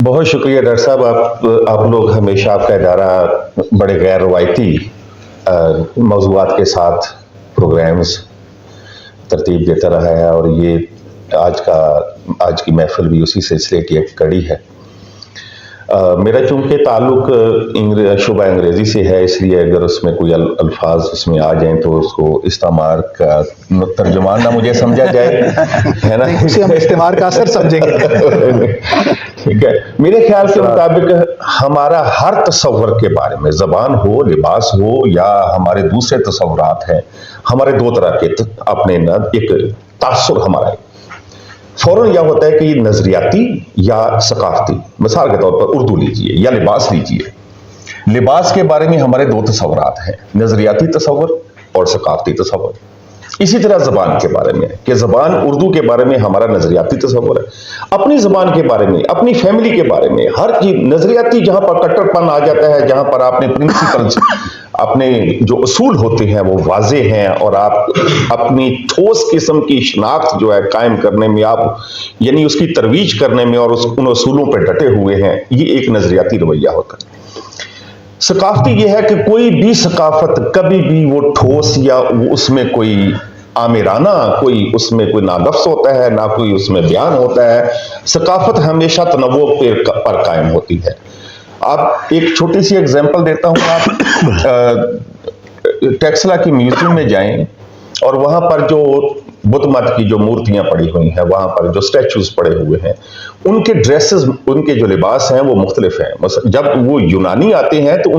بہت شکریہ ڈاکٹر صاحب. آپ لوگ ہمیشہ آپ کا ادارہ بڑے غیر روایتی موضوعات کے ساتھ پروگرامز ترتیب دیتا رہا ہے، اور یہ آج کی محفل بھی اسی سلسلے کی ایک کڑی ہے. میرا چونکہ تعلق شعبہ انگریزی سے ہے، اس لیے اگر اس میں کوئی الفاظ اس میں آ جائیں تو اس کو استعمار کا ترجمان نہ مجھے سمجھا جائے، ہے نا؟ اسے ہم استعمار کا اثر سمجھیں گے. ٹھیک ہے. میرے خیال کے مطابق ہمارا ہر تصور کے بارے میں، زبان ہو، لباس ہو، یا ہمارے دوسرے تصورات ہیں، ہمارے دو طرح کے اپنے ایک تاثر ہمارا ہے. فوراً یہ ہوتا ہے کہ یہ نظریاتی یا ثقافتی. مثال کے طور پر اردو لیجئے یا لباس لیجئے. لباس کے بارے میں ہمارے دو تصورات ہیں، نظریاتی تصور اور ثقافتی تصور. اسی طرح زبان کے بارے میں کہ زبان اردو کے بارے میں ہمارا نظریاتی تصور ہے. اپنی زبان کے بارے میں، اپنی فیملی کے بارے میں، ہر چیز نظریاتی. جہاں پر کٹر پن آ جاتا ہے، جہاں پر آپ نے پرنسپلز، اپنے جو اصول ہوتے ہیں وہ واضح ہیں، اور آپ اپنی ٹھوس قسم کی شناخت جو ہے قائم کرنے میں، آپ یعنی اس کی ترویج کرنے میں اور ان اصولوں پہ ڈٹے ہوئے ہیں، یہ ایک نظریاتی رویہ ہوتا ہے. ثقافتی یہ ہے کہ کوئی بھی ثقافت کبھی بھی وہ ٹھوس یا اس میں کوئی آمیرانہ کوئی اس میں کوئی نہ لفظ ہوتا ہے، نہ کوئی اس میں بیان ہوتا ہے. ثقافت ہمیشہ تنوع پر قائم ہوتی ہے. آپ ایک چھوٹی سی اگزامپل دیتا ہوں. آپ ٹیکسلا کی میوزیم میں جائیں اور وہاں پر جو بدھ مت کی جو مورتیاں پڑی ہوئی ہیں، وہاں پر جو سٹیچوز پڑے ہوئے ہیں، ان کے ڈریسز، ان کے جو لباس ہیں وہ مختلف ہیں. جب وہ یونانی آتے ہیں تو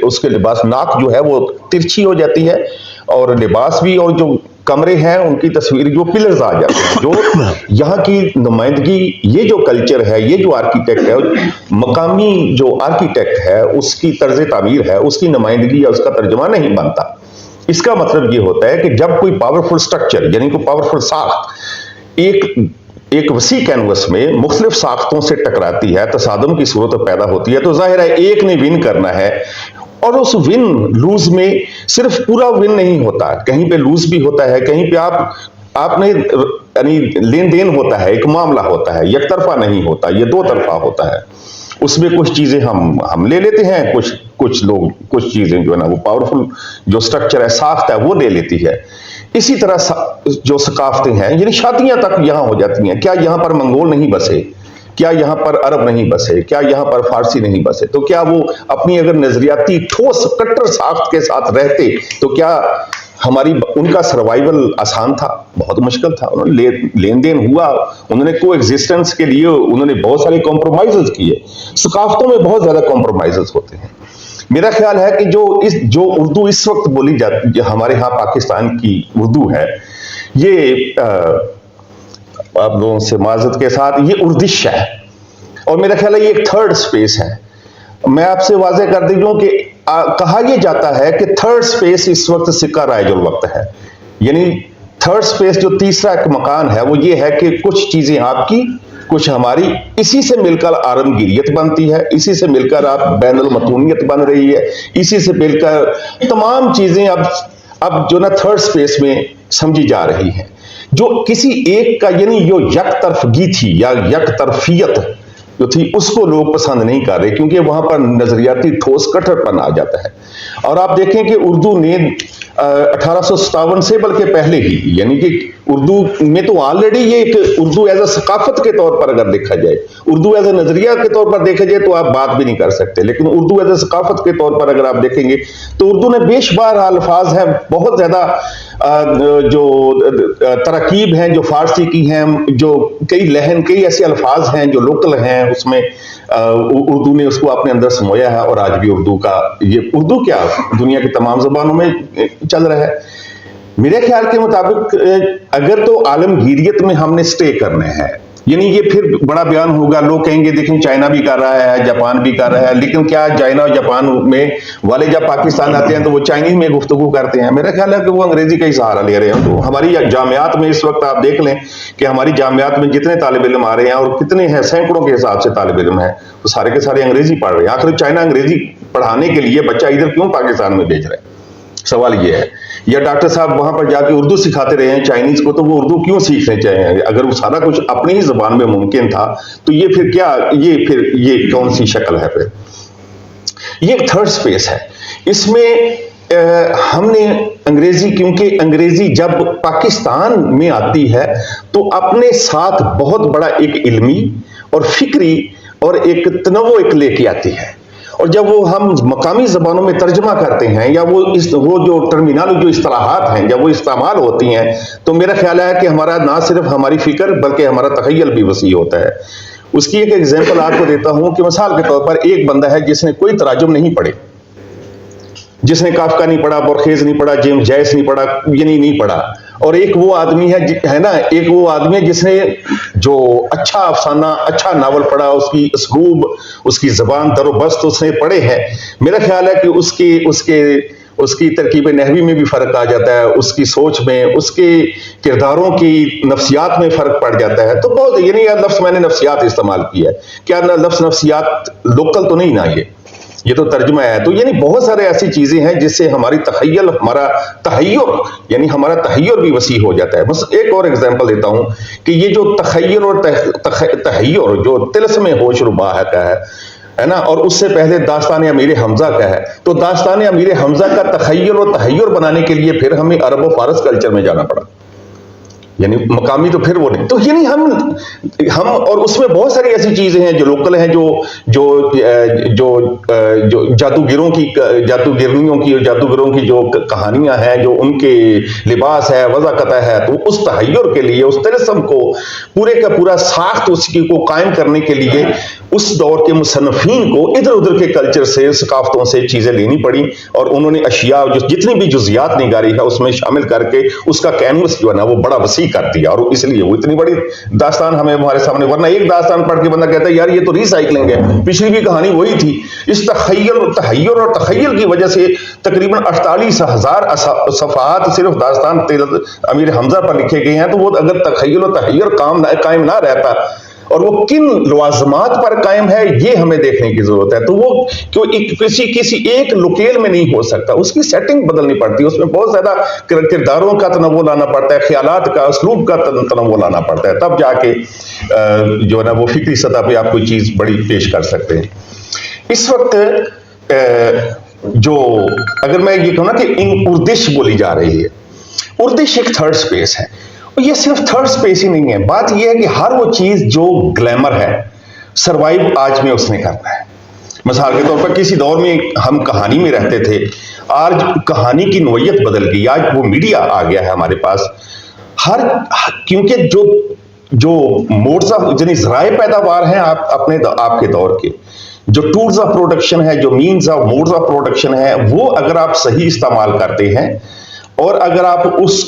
اس کے لباس، ناک جو ہے وہ ترچھی ہو جاتی ہے، اور لباس بھی، اور جو کمرے ہیں ان کی تصویر جو پلرز آ جاتے ہیں. جو یہاں کی نمائندگی، یہ جو کلچر ہے، یہ جو آرکیٹیکٹ ہے، مقامی جو آرکیٹیکٹ ہے، اس کی طرز تعمیر ہے، اس کی نمائندگی یا اس کا ترجمہ نہیں بنتا. اس کا مطلب یہ ہوتا ہے کہ جب کوئی پاورفل سٹرکچر، یعنی کوئی پاورفل ساخت ایک وسیع کینوس میں مختلف ساختوں سے ٹکراتی ہے، تصادم کی صورت پیدا ہوتی ہے، تو ظاہر ہے ایک نے ون کرنا ہے. اور اس ون لوز میں صرف پورا ون نہیں ہوتا، کہیں پہ لوز بھی ہوتا ہے، کہیں پہ آپ نے یعنی لین دین ہوتا ہے، ایک معاملہ ہوتا ہے، یک طرفہ نہیں ہوتا، یہ دو طرفہ ہوتا ہے. اس میں کچھ چیزیں ہم لے لیتے ہیں، کچھ لوگ کچھ چیزیں جو ہے نا وہ پاورفل جو سٹرکچر ہے، ساخت ہے، وہ لے لیتی ہے. اسی طرح جو ثقافتیں ہیں، یعنی شادیاں تک یہاں ہو جاتی ہیں. کیا یہاں پر منگول نہیں بسے؟ کیا یہاں پر عرب نہیں بسے؟ کیا یہاں پر فارسی نہیں بسے؟ تو کیا وہ اپنی اگر نظریاتی ٹھوس کٹر ساخت کے ساتھ رہتے تو کیا ان کا سروائیول آسان تھا؟ بہت مشکل تھا. انہوں نے لین دین ہوا، انہوں نے کو ایگزسٹنس کے لیے انہوں نے بہت سارے کمپرومائزز کیے. ثقافتوں میں بہت زیادہ کمپرومائزز ہوتے ہیں. میرا خیال ہے کہ جو اردو اس وقت بولی جاتی، جو ہمارے ہاں پاکستان کی اردو ہے، یہ آپ لوگوں سے معذرت کے ساتھ یہ اردش ہے، اور میرا خیال ہے یہ ایک تھرڈ سپیس ہے. میں آپ سے واضح کر دیجوں کہ کہا یہ جاتا ہے کہ تھرڈ سپیس اس وقت سکہ رائج الوقت ہے. یعنی تھرڈ سپیس جو تیسرا ایک مکان ہے، وہ یہ ہے کہ کچھ چیزیں آپ کی، کچھ ہماری، اسی سے مل کر عالمگیریت بنتی ہے، اسی سے مل کر آپ بین المتونیت بن رہی ہے، اسی سے مل کر تمام چیزیں اب جو نا تھرڈ سپیس میں سمجھی جا رہی ہیں. جو کسی ایک کا، یعنی جو یک طرفگی تھی یا یک طرفیت جو تھی، اس کو لوگ پسند نہیں کر رہے، کیونکہ وہاں پر نظریاتی ٹھوس کٹر پن آ جاتا ہے. اور آپ دیکھیں کہ اردو نے 1857 سے بلکہ پہلے ہی، یعنی کہ اردو میں تو آلریڈی یہ ایک اردو ایز اے ثقافت کے طور پر اگر دیکھا جائے، اردو ایز اے نظریہ کے طور پر دیکھا جائے تو آپ بات بھی نہیں کر سکتے. لیکن اردو ایز اے ثقافت کے طور پر اگر آپ دیکھیں گے تو اردو نے بے شمار الفاظ ہیں، بہت زیادہ جو ترکیب ہیں جو فارسی کی ہیں، جو کئی لہن، کئی ایسے الفاظ ہیں جو لوکل ہیں، اس میں اردو نے اس کو اپنے اندر سمویا ہے. اور آج بھی اردو کا یہ اردو کیا دنیا کی تمام زبانوں میں چل رہا ہے. میرے خیال کے مطابق اگر تو عالمگیریت میں ہم نے سٹے کرنا ہے، یعنی یہ پھر بڑا بیان ہوگا، لوگ کہیں گے دیکھیں چائنا بھی کر رہا ہے، جاپان بھی کر رہا ہے، لیکن کیا چائنا اور جاپان میں والے جب پاکستان آتے ہیں تو وہ چائنیز میں گفتگو کرتے ہیں؟ میرا خیال ہے کہ وہ انگریزی کا ہی سہارا لے رہے ہیں. تو ہماری جامعات میں اس وقت آپ دیکھ لیں کہ ہماری جامعات میں جتنے طالب علم آ رہے ہیں، اور کتنے ہیں، سینکڑوں کے حساب سے طالب علم ہیں، تو سارے کے سارے انگریزی پڑھ رہے ہیں. آخر چائنا انگریزی پڑھانے کے لیے بچہ ادھر کیوں پاکستان میں بھیج رہے ہیں؟ سوال یہ ہے. یا ڈاکٹر صاحب وہاں پر جا کے اردو سکھاتے رہے ہیں چائنیز کو، تو وہ اردو کیوں سیکھنے چاہیں؟ اگر وہ سارا کچھ اپنی ہی زبان میں ممکن تھا تو یہ پھر کیا، یہ کون سی شکل ہے پھر؟ یہ ایک تھرڈ سپیس ہے. اس میں ہم نے انگریزی، کیونکہ انگریزی جب پاکستان میں آتی ہے تو اپنے ساتھ بہت بڑا ایک علمی اور فکری اور ایک تنوع ایک لے کے آتی ہے. اور جب وہ ہم مقامی زبانوں میں ترجمہ کرتے ہیں یا وہ جو ٹرمینالوجی، جو اصطلاحات ہیں جب وہ استعمال ہوتی ہیں، تو میرا خیال ہے کہ ہمارا نہ صرف ہماری فکر بلکہ ہمارا تخیل بھی وسیع ہوتا ہے. اس کی ایک ایگزامپل آپ کو دیتا ہوں کہ مثال کے طور پر ایک بندہ ہے جس نے کوئی تراجم نہیں پڑھے، جس نے کافکا نہیں پڑھا، بورخیز نہیں پڑھا، جیمز جویس نہیں پڑھا، یعنی نہیں پڑھا. اور ایک وہ آدمی ہے نا، ایک وہ آدمی ہے جس نے جو اچھا افسانہ، اچھا ناول پڑھا، اس کی اسلوب، اس کی زبان در و بست اس نے پڑھے ہیں. میرا خیال ہے کہ اس کی ترکیب نحوی میں بھی فرق آ جاتا ہے، اس کی سوچ میں، اس کے کرداروں کی نفسیات میں فرق پڑ جاتا ہے. تو بہت، یعنی یہ لفظ میں نے نفسیات استعمال کیا ہے، کیا لفظ نفسیات لوکل تو نہیں نا، یہ تو ترجمہ ہے. تو یعنی بہت سارے ایسی چیزیں ہیں جس سے ہماری تخیل، ہمارا تحیر، یعنی ہمارا تحیر بھی وسیع ہو جاتا ہے. بس ایک اور ایگزامپل دیتا ہوں کہ یہ جو تخیل اور تحیر جو طلسم ہوش ربا کا ہے نا، اور اس سے پہلے داستان امیر حمزہ کا ہے. تو داستان امیر حمزہ کا تخیل اور تحیر بنانے کے لیے پھر ہمیں عرب و فارس کلچر میں جانا پڑا، یعنی مقامی تو پھر وہ نہیں. تو یعنی ہم اور اس میں بہت ساری ایسی چیزیں ہیں جو لوکل ہیں، جو جادوگروں کی اور جادوگروں کی جو کہانیاں ہیں، جو ان کے لباس ہے، وضاقت ہے. تو اس تحیر کے لیے، اس طلسم کو پورے کا پورا ساخت اس کی کو قائم کرنے کے لیے اس دور کے مصنفین کو ادھر ادھر کے کلچر سے، ثقافتوں سے چیزیں لینی پڑی، اور انہوں نے اشیاء جتنی بھی جزیات نگاری ہے اس میں شامل کر کے اس کا کینوس جو ہے نا وہ بڑا وسیع کر دیا. اور اس لیے وہ اتنی بڑی داستان ہمارے سامنے. ورنہ ایک داستان پڑھ کے بندہ کہتا ہے یار یہ تو ریسائکلنگ ہے، پچھلی بھی کہانی وہی تھی. اس تخیل اور تحیر کی وجہ سے تقریباً 48,000 صفحات صرف داستان امیر حمزہ پر لکھے گئے ہیں. تو وہ اگر تخیل و تحیر قائم نہ رہتا اور وہ کن لوازمات پر قائم ہے، یہ ہمیں دیکھنے کی ضرورت ہے. تو وہ کسی ایک لوکیل میں نہیں ہو سکتا، اس کی سیٹنگ بدلنی پڑتی ہے، اس میں بہت زیادہ کرداروں کا تنوع لانا پڑتا ہے، خیالات کا، اسلوب کا تنوع لانا پڑتا ہے، تب جا کے جو ہے نا وہ فکری سطح پہ آپ کوئی چیز بڑی پیش کر سکتے ہیں. اس وقت جو اگر میں یہ کہوں نا کہ اردش بولی جا رہی ہے، اردش ایک تھرڈ سپیس ہے. یہ صرف تھرڈ سپیس ہی نہیں ہے، بات یہ ہے کہ ہر وہ چیز جو گلیمر ہے سروائیو آج میں اس نے کرنا ہے. مثال کے طور پر کسی دور میں ہم کہانی میں رہتے تھے، آج کہانی کی نوعیت بدل گئی، آج وہ میڈیا آ گیا ہے ہمارے پاس. کیونکہ جو موڈز آف، یعنی ذرائع پیداوار ہیں آپ کے دور کے، جو ٹولز آف پروڈکشن ہے، جو means of modes of production ہے، وہ اگر آپ صحیح استعمال کرتے ہیں اور اگر آپ اس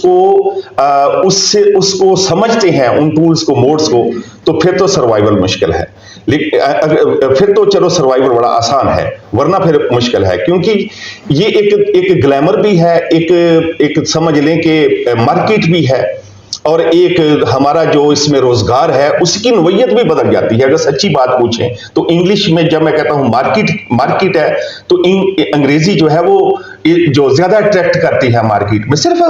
کو سمجھتے ہیں، ان ٹولز کو، موڈز کو، تو پھر تو سروائیول مشکل ہے. پھر تو چلو سروائیول بڑا آسان ہے، ورنہ پھر مشکل ہے. کیونکہ یہ ایک گلیمر بھی ہے، ایک سمجھ لیں کہ مارکیٹ بھی ہے، اور ایک ہمارا جو اس میں روزگار ہے اس کی نوعیت بھی بدل جاتی ہے. اگر سچی بات پوچھیں تو انگلش میں جب میں کہتا ہوں مارکیٹ ہے، تو انگریزی جو ہے وہ جو زیادہ اٹریکٹ کرتی ہے مارکیٹ میں. صرف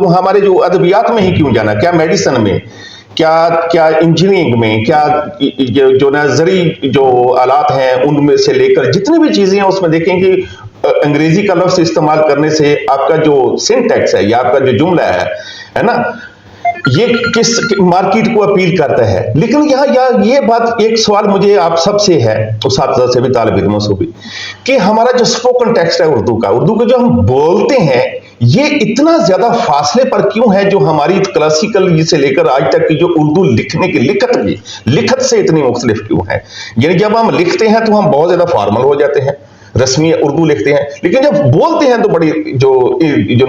ہمارے جو ادبیات میں ہی کیوں جانا، کیا میڈیسن میں، کیا انجینئرنگ میں، کیا جو نظری جو آلات ہیں ان میں سے لے کر جتنی بھی چیزیں ہیں اس میں دیکھیں کہ انگریزی کا لفظ استعمال کرنے سے آپ کا جو سینٹیکس ہے یا آپ کا جو جملہ ہے نا، یہ کس مارکیٹ کو اپیل کرتا ہے. لیکن یہاں یہ بات، ایک سوال مجھے آپ سب سے ہے، اساتذہ سے بھی، طالب علموں سے بھی، کہ ہمارا جو اسپوکن ٹیکسٹ ہے اردو کا جو ہم بولتے ہیں، یہ اتنا زیادہ فاصلے پر کیوں ہے جو ہماری کلاسیکل سے لے کر آج تک کی جو اردو لکھنے کی لکھت سے اتنی مختلف کیوں ہے؟ یعنی جب ہم لکھتے ہیں تو ہم بہت زیادہ فارمل ہو جاتے ہیں، رسمی اردو لکھتے ہیں، لیکن جب بولتے ہیں تو بڑی جو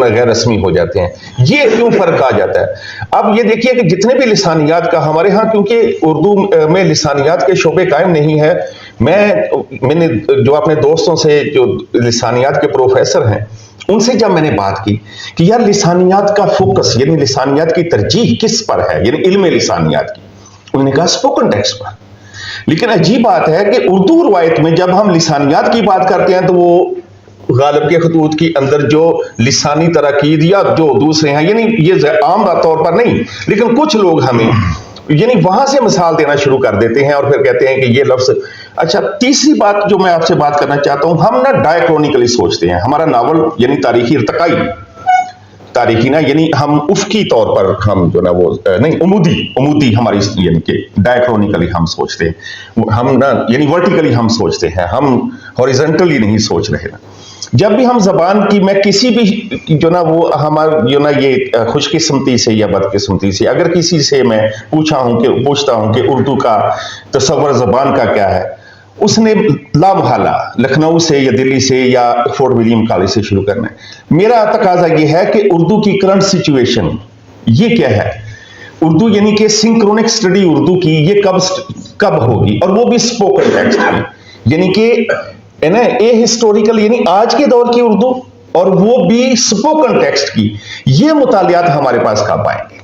غیر رسمی ہو جاتے ہیں. یہ کیوں فرق آ جاتا ہے؟ اب یہ دیکھیے کہ جتنے بھی لسانیات کا ہمارے ہاں، کیونکہ اردو میں لسانیات کے شعبے قائم نہیں ہے. میں نے جو اپنے دوستوں سے جو لسانیات کے پروفیسر ہیں ان سے جب میں نے بات کی کہ یار لسانیات کا فوکس، یعنی لسانیات کی ترجیح کس پر ہے، یعنی علم لسانیات کی، انہوں نے کہا اسپوکن ٹیکسٹ پر. لیکن عجیب بات ہے کہ اردو روایت میں جب ہم لسانیات کی بات کرتے ہیں تو وہ غالب کے خطوط کے اندر جو لسانی تراکید یا جو دوسرے ہیں، یعنی یہ عام طور پر نہیں، لیکن کچھ لوگ ہمیں یعنی وہاں سے مثال دینا شروع کر دیتے ہیں اور پھر کہتے ہیں کہ یہ لفظ. اچھا، تیسری بات جو میں آپ سے بات کرنا چاہتا ہوں، ہم نا ڈائیکرونیکلی سوچتے ہیں. ہمارا ناول یعنی تاریخی ارتقائی، تاریخی نا یعنی ہم افقی طور پر ہم جو نا وہ نہیں، عمودی ہماری یعنی کہ ڈائیکرونیکلی ہم سوچتے ہیں. ہم نا یعنی ورٹیکلی ہم سوچتے ہیں، ہم ہاریزنٹلی نہیں سوچ رہے نا. جب بھی ہم زبان کی، میں کسی بھی جو نا وہ ہمارا جو نا یہ خوش قسمتی سے یا بد قسمتی سے اگر کسی سے میں پوچھتا ہوں کہ اردو کا تصور زبان کا کیا ہے، اس نے لامحالہ لکھنؤ سے یا دلی سے یا فورٹ ولیم کالج سے شروع کرنا ہے. میرا تقاضا یہ ہے کہ اردو کی کرنٹ سچویشن یہ کیا ہے، اردو یعنی کہ سنکرونک سٹڈی اردو کی یہ کب ہوگی، اور وہ بھی سپوکن ٹیکسٹ کی، یعنی کہ اے ہسٹوریکل یعنی آج کے دور کی اردو، اور وہ بھی سپوکن ٹیکسٹ کی. یہ مطالعات ہمارے پاس کب آئیں گے؟